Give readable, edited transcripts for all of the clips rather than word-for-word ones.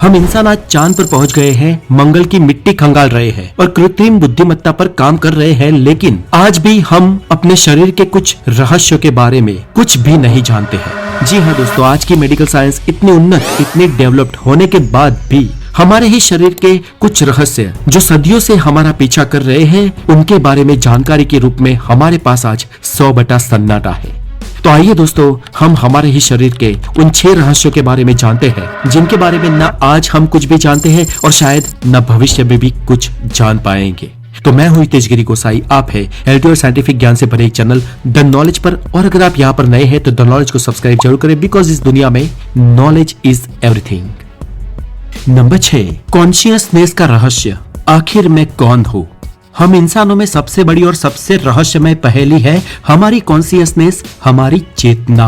हम इंसान आज चांद पर पहुंच गए हैं, मंगल की मिट्टी खंगाल रहे हैं और कृत्रिम बुद्धिमत्ता पर काम कर रहे हैं, लेकिन आज भी हम अपने शरीर के कुछ रहस्यों के बारे में कुछ भी नहीं जानते हैं। जी हाँ दोस्तों, आज की मेडिकल साइंस इतनी उन्नत, इतनी डेवलप्ड होने के बाद भी हमारे ही शरीर के कुछ रहस्य जो सदियों से हमारा पीछा कर रहे हैं, उनके बारे में जानकारी के रूप में हमारे पास आज 100 बटा सन्नाटा है। तो आइए दोस्तों, हम हमारे ही शरीर के उन 6 रहस्यों के बारे में जानते हैं, जिनके बारे में न आज हम कुछ भी जानते हैं और शायद न भविष्य में भी कुछ जान पाएंगे। तो मैं हूं तेजगिरी गोसाई, आप है एलटी और साइंटिफिक ज्ञान से भरे एक चैनल द नॉलेज पर। और अगर आप यहाँ पर नए हैं तो द नॉलेज को सब्सक्राइब जरूर करें, बिकॉज इस दुनिया में knowledge is everything. Number 6, consciousness का रहस्य। आखिर मैं कौन हूँ? हम इंसानों में सबसे बड़ी और सबसे रहस्यमय पहेली है हमारी कॉन्शियसनेस, हमारी चेतना।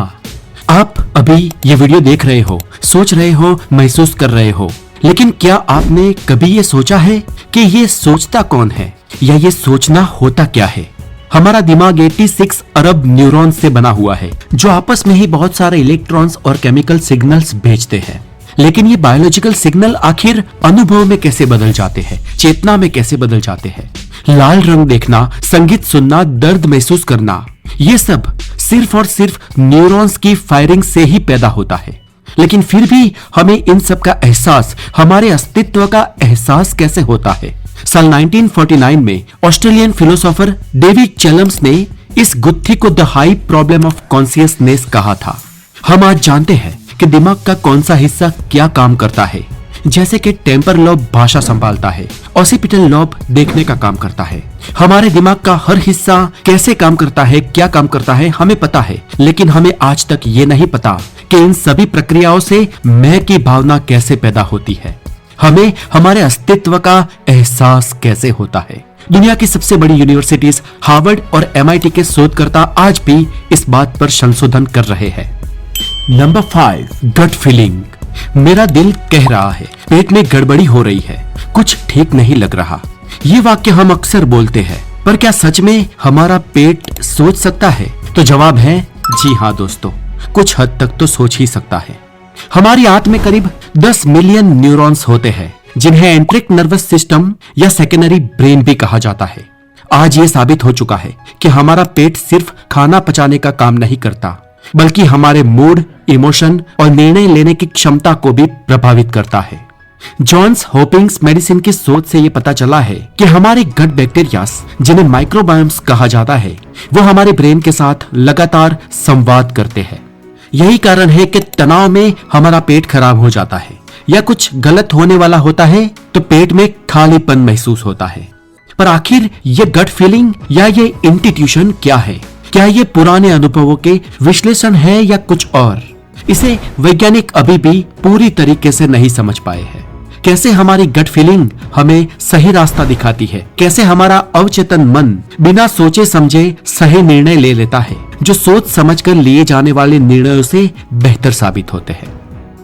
आप अभी ये वीडियो देख रहे हो, सोच रहे हो, महसूस कर रहे हो, लेकिन क्या आपने कभी ये सोचा है कि ये सोचता कौन है या ये सोचना होता क्या है? हमारा दिमाग 86 अरब न्यूरॉन्स से बना हुआ है, जो आपस में ही बहुत सारे इलेक्ट्रॉन्स और केमिकल सिग्नल्स भेजते हैं। लेकिन ये बायोलॉजिकल सिग्नल आखिर अनुभव में कैसे बदल जाते हैं, चेतना में कैसे बदल जाते हैं? लाल रंग देखना, संगीत सुनना, दर्द महसूस करना, ये सब सिर्फ और सिर्फ न्यूरॉन्स की फायरिंग से ही पैदा होता है। लेकिन फिर भी हमें इन सब का एहसास, हमारे अस्तित्व का एहसास कैसे होता है? साल 1949 में ऑस्ट्रेलियन फिलोसोफर डेविड चैलम्स ने इस गुत्थी को the high problem of consciousness कहा था। हम आज जानते हैं कि दिमाग का कौन सा हिस्सा क्या काम करता है, जैसे कि टेम्पर लॉब भाषा संभालता है, ऑसिपिटल लॉब देखने का काम करता है। हमारे दिमाग का हर हिस्सा कैसे काम करता है, क्या काम करता है, हमें पता है, लेकिन हमें आज तक ये नहीं पता कि इन सभी प्रक्रियाओं से मैं की भावना कैसे पैदा होती है, हमें हमारे अस्तित्व का एहसास कैसे होता है। दुनिया की सबसे बड़ी यूनिवर्सिटीज हार्वर्ड और MIT के शोधकर्ता आज भी इस बात पर संशोधन कर रहे हैं। Number 5, gut feeling. मेरा दिल कह रहा है, पेट में गड़बड़ी हो रही है, कुछ ठीक नहीं लग रहा। ये वाक्य हम अक्सर बोलते हैं, पर क्या सच में हमारा पेट सोच सकता है? तो जवाब है जी हाँ दोस्तों, कुछ हद तक तो सोच ही सकता है। हमारी आंत में करीब 10 मिलियन न्यूरॉन्स होते हैं, जिन्हें एंट्रिक नर्वस सिस्टम या सेकेंडरी ब्रेन भी कहा जाता है। आज ये साबित हो चुका है कि हमारा पेट सिर्फ खाना पचाने का काम नहीं करता, बल्कि हमारे मूड, इमोशन और निर्णय लेने की क्षमता को भी प्रभावित करता है। जॉन्स हॉपिंग्स मेडिसिन की शोध से ये पता चला है कि हमारे गट बैक्टीरियास, जिन्हें माइक्रोबायोम्स कहा जाता है, वो हमारे ब्रेन के साथ लगातार संवाद करते हैं। यही कारण है कि तनाव में हमारा पेट खराब हो जाता है या कुछ गलत होने वाला होता है तो पेट में खालीपन महसूस होता है। पर आखिर ये गट फीलिंग या ये इंट्यूशन क्या है? क्या ये पुराने अनुभवों के विश्लेषण है या कुछ और? इसे वैज्ञानिक अभी भी पूरी तरीके से नहीं समझ पाए हैं। कैसे हमारी गट फीलिंग हमें सही रास्ता दिखाती है, कैसे हमारा अवचेतन मन बिना सोचे समझे सही निर्णय ले लेता है, जो सोच समझकर लिए जाने वाले निर्णयों से बेहतर साबित होते हैं।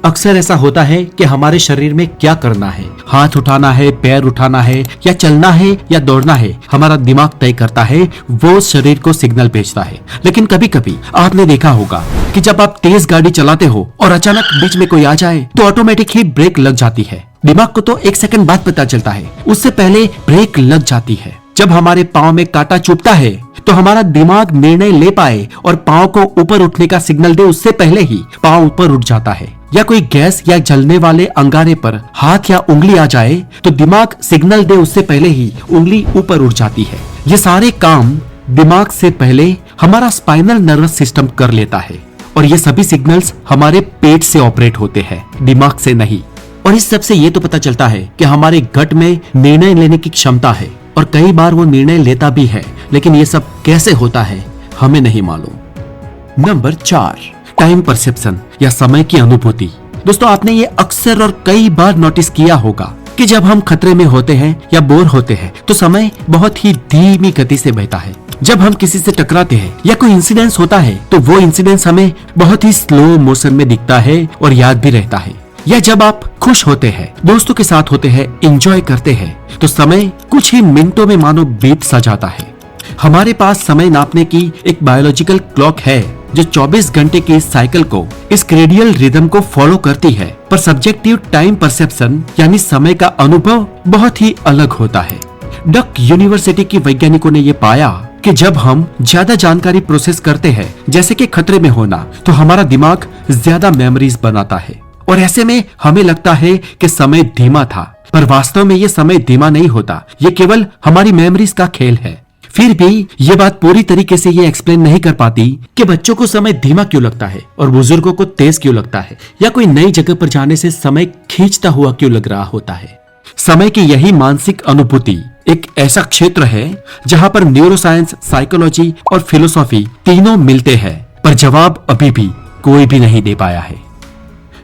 अक्सर ऐसा होता है कि हमारे शरीर में क्या करना है, हाथ उठाना है, पैर उठाना है या चलना है या दौड़ना है, हमारा दिमाग तय करता है, वो शरीर को सिग्नल भेजता है। लेकिन कभी कभी आपने देखा होगा कि जब आप तेज गाड़ी चलाते हो और अचानक बीच में कोई आ जाए तो ऑटोमेटिक ही ब्रेक लग जाती है। दिमाग को तो 1 सेकंड बाद पता चलता है, उससे पहले ब्रेक लग जाती है। जब हमारे पाँव में कांटा चुभता है तो हमारा दिमाग निर्णय ले पाए और पाँव को ऊपर उठने का सिग्नल दे, उससे पहले ही पाँव ऊपर उठ जाता है। या कोई गैस या जलने वाले अंगारे पर हाथ या उंगली आ जाए तो दिमाग सिग्नल दे, उससे पहले ही उंगली ऊपर उठ जाती है। ये सारे काम दिमाग से पहले हमारा स्पाइनल नर्वस सिस्टम कर लेता है और ये सभी सिग्नल्स हमारे पेट से ऑपरेट होते हैं, दिमाग से नहीं। और इस सब से ये तो पता चलता है कि हमारे गट में निर्णय लेने की क्षमता है और कई बार वो निर्णय लेता भी है, लेकिन ये सब कैसे होता है हमें नहीं मालूम। नंबर 4, टाइम परसेप्शन या समय की अनुभूति। दोस्तों, आपने ये अक्सर और कई बार नोटिस किया होगा कि जब हम खतरे में होते हैं या बोर होते हैं तो समय बहुत ही धीमी गति से बहता है। जब हम किसी से टकराते हैं या कोई इंसिडेंस होता है तो वो इंसिडेंस हमें बहुत ही स्लो मोशन में दिखता है और याद भी रहता है। या जब आप खुश होते हैं, दोस्तों के साथ होते हैं, एंजॉय करते हैं, तो समय कुछ ही मिनटों में मानो बीत सा जाता है। हमारे पास समय नापने की एक बायोलॉजिकल क्लॉक है जो 24 घंटे की इस साइकिल को, इस क्रेडियल रिदम को फॉलो करती है, पर सब्जेक्टिव टाइम परसेप्शन यानी समय का अनुभव बहुत ही अलग होता है। डक यूनिवर्सिटी की वैज्ञानिकों ने ये पाया कि जब हम ज्यादा जानकारी प्रोसेस करते हैं, जैसे कि खतरे में होना, तो हमारा दिमाग ज्यादा मेमोरीज बनाता है और ऐसे में हमें लगता है कि समय धीमा था, पर वास्तव में ये समय धीमा नहीं होता, ये केवल हमारी मेमोरीज का खेल है। फिर भी ये बात पूरी तरीके से ये एक्सप्लेन नहीं कर पाती कि बच्चों को समय धीमा क्यों लगता है और बुजुर्गों को तेज क्यों लगता है, या कोई नई जगह पर जाने से समय खींचता हुआ क्यों लग रहा होता है। समय की यही मानसिक अनुभूति एक ऐसा क्षेत्र है जहां पर न्यूरोसाइंस, साइकोलॉजी और फिलोसॉफी तीनों मिलते हैं, पर जवाब अभी भी कोई भी नहीं दे पाया है।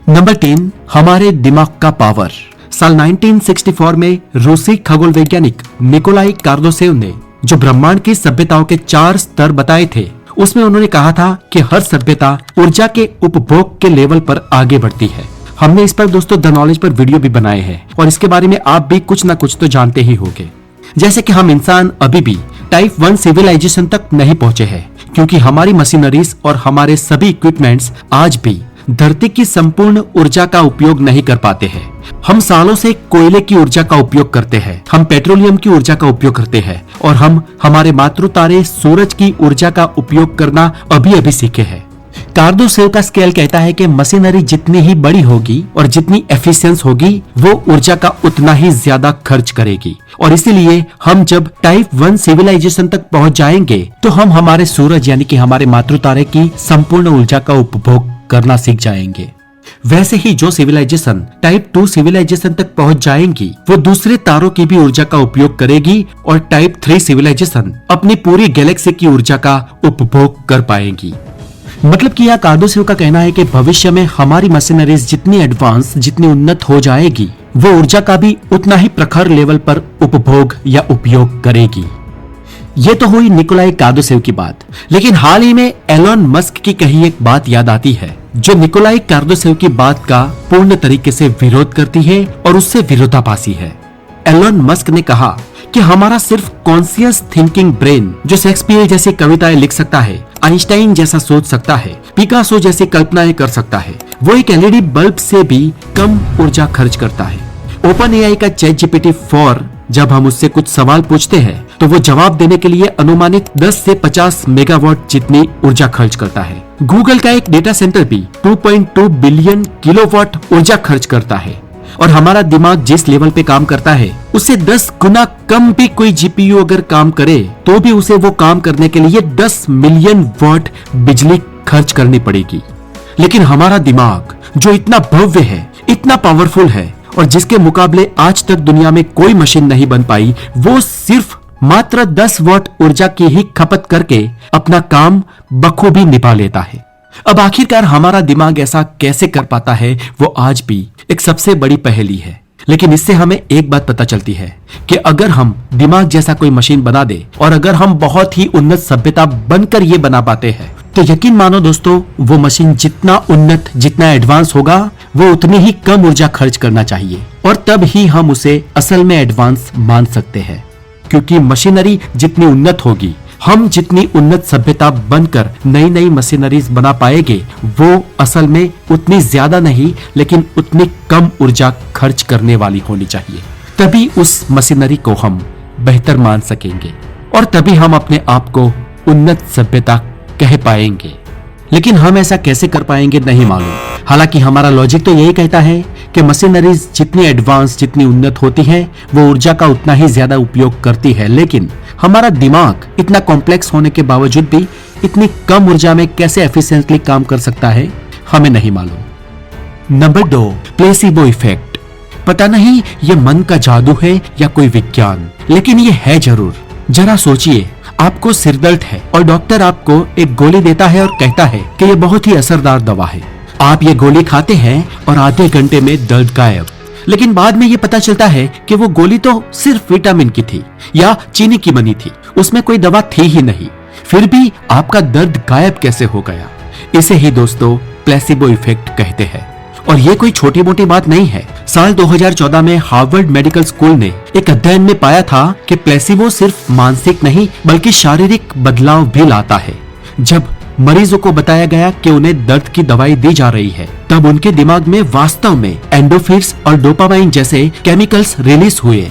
नंबर 3, हमारे दिमाग का पावर। साल 1964 में रूसी खगोल वैज्ञानिक निकोलाई कार्दोसेव ने जो ब्रह्मांड की सभ्यताओं के 4 स्तर बताए थे, उसमें उन्होंने कहा था कि हर सभ्यता ऊर्जा के उपभोग के लेवल पर आगे बढ़ती है। हमने इस पर दोस्तों द नॉलेज पर वीडियो भी बनाए हैं और इसके बारे में आप भी कुछ ना कुछ तो जानते ही होंगे। जैसे कि हम इंसान अभी भी टाइप 1 सिविलाइजेशन तक नहीं पहुंचे हैं, क्योंकि हमारी मशीनरीज और हमारे सभी इक्विपमेंट्स आज भी धरती की संपूर्ण ऊर्जा का उपयोग नहीं कर पाते हैं। हम सालों से कोयले की ऊर्जा का उपयोग करते हैं, हम पेट्रोलियम की ऊर्जा का उपयोग करते हैं और हम हमारे मातृ तारे सूरज की ऊर्जा का उपयोग करना अभी अभी सीखे हैं। कार्दोसेव का स्केल कहता है कि मशीनरी जितनी ही बड़ी होगी और जितनी एफिशिएंस होगी, वो ऊर्जा का उतना ही ज्यादा खर्च करेगी, और इसीलिए हम जब टाइप 1 सिविलाइजेशन तक पहुंच जाएंगे तो हम हमारे सूरज यानी कि हमारे मातृ तारे की संपूर्ण ऊर्जा का उपभोग करना सीख जाएंगे। वैसे ही जो सिविलाइजेशन टाइप 2 सिविलाइजेशन तक पहुंच जाएंगी, वो दूसरे तारों की भी ऊर्जा का उपयोग करेगी और टाइप 3 सिविलाइजेशन अपनी पूरी गैलेक्सी की ऊर्जा का उपभोग कर पाएंगी। मतलब कि यह कार्दोसेव का कहना है कि भविष्य में हमारी मशीनरीज जितनी एडवांस, जितनी उन्नत हो जाएगी, वो ऊर्जा का भी उतना ही प्रखर लेवल पर उपभोग या उपयोग करेगी। ये तो हुई निकोलाई कार्दोसेव की बात, लेकिन हाल ही में एलोन मस्क की कही एक बात याद आती है, जो निकोलाई कार्दोसेव की बात का पूर्ण तरीके से विरोध करती है और उससे विरोधाभासी है। एलोन मस्क ने कहा कि हमारा सिर्फ कॉन्शियस थिंकिंग ब्रेन, जो शेक्सपियर जैसी कविताएं लिख सकता है, आइंस्टाइन जैसा सोच सकता है, पिकासो जैसी कल्पनाएं कर सकता है, वो एक एलईडी बल्ब से भी कम ऊर्जा खर्च करता है। ओपन एआई का चैट जीपीटी 4 जब हम उससे कुछ सवाल पूछते हैं तो वो जवाब देने के लिए अनुमानित 10 से 50 मेगावाट जितनी ऊर्जा खर्च करता है। गूगल का एक डेटा सेंटर भी 2.2 बिलियन किलोवाट ऊर्जा खर्च करता है, और हमारा दिमाग जिस लेवल पे काम करता है उससे 10 गुना कम भी कोई जीपीयू अगर काम करे तो भी उसे वो काम करने के लिए 10 मिलियन वाट बिजली खर्च करनी पड़ेगी। लेकिन हमारा दिमाग जो इतना भव्य है, इतना पावरफुल है, और जिसके मुकाबले आज तक दुनिया में कोई मशीन नहीं बन पाई, वो सिर्फ मात्र 10 वाट ऊर्जा की ही खपत करके अपना काम बखूबी निभा लेता है। अब आखिरकार हमारा दिमाग ऐसा कैसे कर पाता है, वो आज भी एक सबसे बड़ी पहेली है। लेकिन इससे हमें एक बात पता चलती है कि अगर हम दिमाग जैसा कोई मशीन बना दे और अगर हम बहुत ही उन्नत सभ्यता बनकर ये बना पाते हैं, तो यकीन मानो दोस्तों, वो मशीन जितना उन्नत, जितना एडवांस होगा, वो उतनी ही कम ऊर्जा खर्च करना चाहिए, और तब ही हम उसे असल में एडवांस मान सकते हैं। क्योंकि मशीनरी जितनी उन्नत होगी, हम जितनी उन्नत सभ्यता बनकर नई नई मशीनरीज बना पाएंगे, वो असल में उतनी ज्यादा नहीं, लेकिन उतनी कम ऊर्जा खर्च करने वाली होनी चाहिए। तभी उस मशीनरी को हम बेहतर मान सकेंगे और तभी हम अपने आप को उन्नत सभ्यता कह पाएंगे। लेकिन हम ऐसा कैसे कर पाएंगे नहीं मालूम। हालांकि हमारा लॉजिक तो यही कहता है कि मशीनरीज जितनी एडवांस, जितनी उन्नत होती है, वो ऊर्जा का उतना ही ज्यादा उपयोग करती है। लेकिन हमारा दिमाग इतना कॉम्प्लेक्स होने के बावजूद भी इतनी कम ऊर्जा में कैसे एफिशिएंटली काम कर सकता है, हमें नहीं मालूम। Number 2, placebo effect. पता नहीं ये मन का जादू है या कोई विज्ञान, लेकिन ये है जरूर। जरा सोचिए, आपको सिरदर्द है और डॉक्टर आपको एक गोली देता है और कहता है कि ये बहुत ही असरदार दवा है। आप ये गोली खाते हैं और आधे घंटे में दर्द गायब। लेकिन बाद में ये पता चलता है कि वो गोली तो सिर्फ विटामिन की थी या चीनी की बनी थी, उसमें कोई दवा थी ही नहीं। फिर भी आपका दर्द गायब कैसे हो गया? इसे ही दोस्तों प्लेसिबो इफेक्ट कहते हैं। और ये कोई छोटी मोटी बात नहीं है। साल 2014 में हार्वर्ड मेडिकल स्कूल ने एक अध्ययन में पाया था कि प्लेसिबो सिर्फ मानसिक नहीं बल्कि शारीरिक बदलाव भी लाता है। जब मरीजों को बताया गया कि उन्हें दर्द की दवाई दी जा रही है, तब उनके दिमाग में वास्तव में एंडोर्फिन्स और डोपामाइन जैसे केमिकल्स रिलीज हुए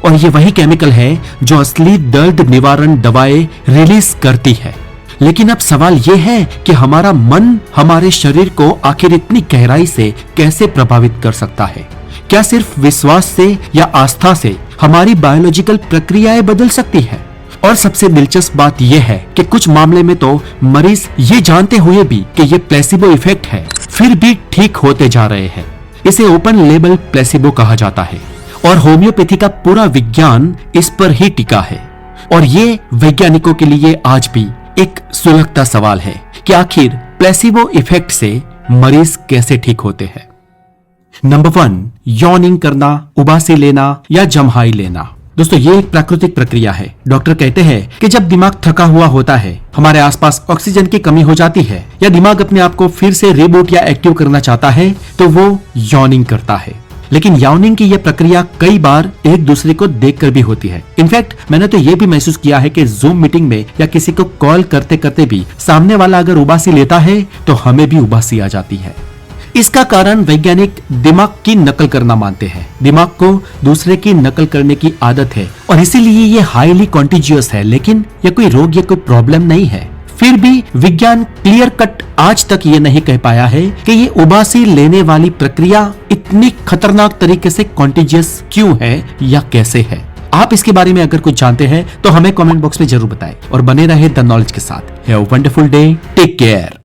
और ये वही केमिकल है जो असली दर्द निवारण दवाएं रिलीज करती है। लेकिन अब सवाल ये है कि हमारा मन हमारे शरीर को आखिर इतनी गहराई से कैसे प्रभावित कर सकता है? क्या सिर्फ विश्वास से या आस्था से हमारी बायोलॉजिकल प्रक्रियाएं बदल सकती है? और सबसे दिलचस्प बात यह है कि कुछ मामले में तो मरीज ये जानते हुए भी कि ये प्लेसिबो इफेक्ट है, फिर भी ठीक होते जा रहे हैं। इसे ओपन लेबल प्लेसिबो कहा जाता है और होम्योपैथी का पूरा विज्ञान इस पर ही टिका है। और ये वैज्ञानिकों के लिए आज भी एक सुलगता सवाल है कि आखिर प्लेसिबो इफेक्ट से मरीज कैसे ठीक होते हैं। नंबर 1, यॉर्निंग करना, उबासी लेना या जम्हाई लेना। दोस्तों, ये एक प्राकृतिक प्रक्रिया है। डॉक्टर कहते हैं कि जब दिमाग थका हुआ होता है, हमारे आसपास ऑक्सीजन की कमी हो जाती है या दिमाग अपने आप को फिर से रिबूट या एक्टिव करना चाहता है तो वो यॉर्निंग करता है। लेकिन यॉर्निंग की यह प्रक्रिया कई बार एक दूसरे को देखकर भी होती है। इनफैक्ट मैंने तो ये भी महसूस किया है कि जूम मीटिंग में या किसी को कॉल करते करते भी सामने वाला अगर उबासी लेता है तो हमें भी उबासी आ जाती है। इसका कारण वैज्ञानिक दिमाग की नकल करना मानते हैं। दिमाग को दूसरे की नकल करने की आदत है और इसीलिए ये हाईली कॉन्टिजियस है। लेकिन यह कोई रोग या कोई प्रॉब्लम नहीं है। फिर भी विज्ञान क्लियर कट आज तक ये नहीं कह पाया है कि ये उबासी लेने वाली प्रक्रिया इतनी खतरनाक तरीके से कॉन्टिजियस क्यों है या कैसे है। आप इसके बारे में अगर कुछ जानते हैं तो हमें कमेंट बॉक्स में जरूर बताएं और बने रहे द नॉलेज के साथ। Have a wonderful day, take care.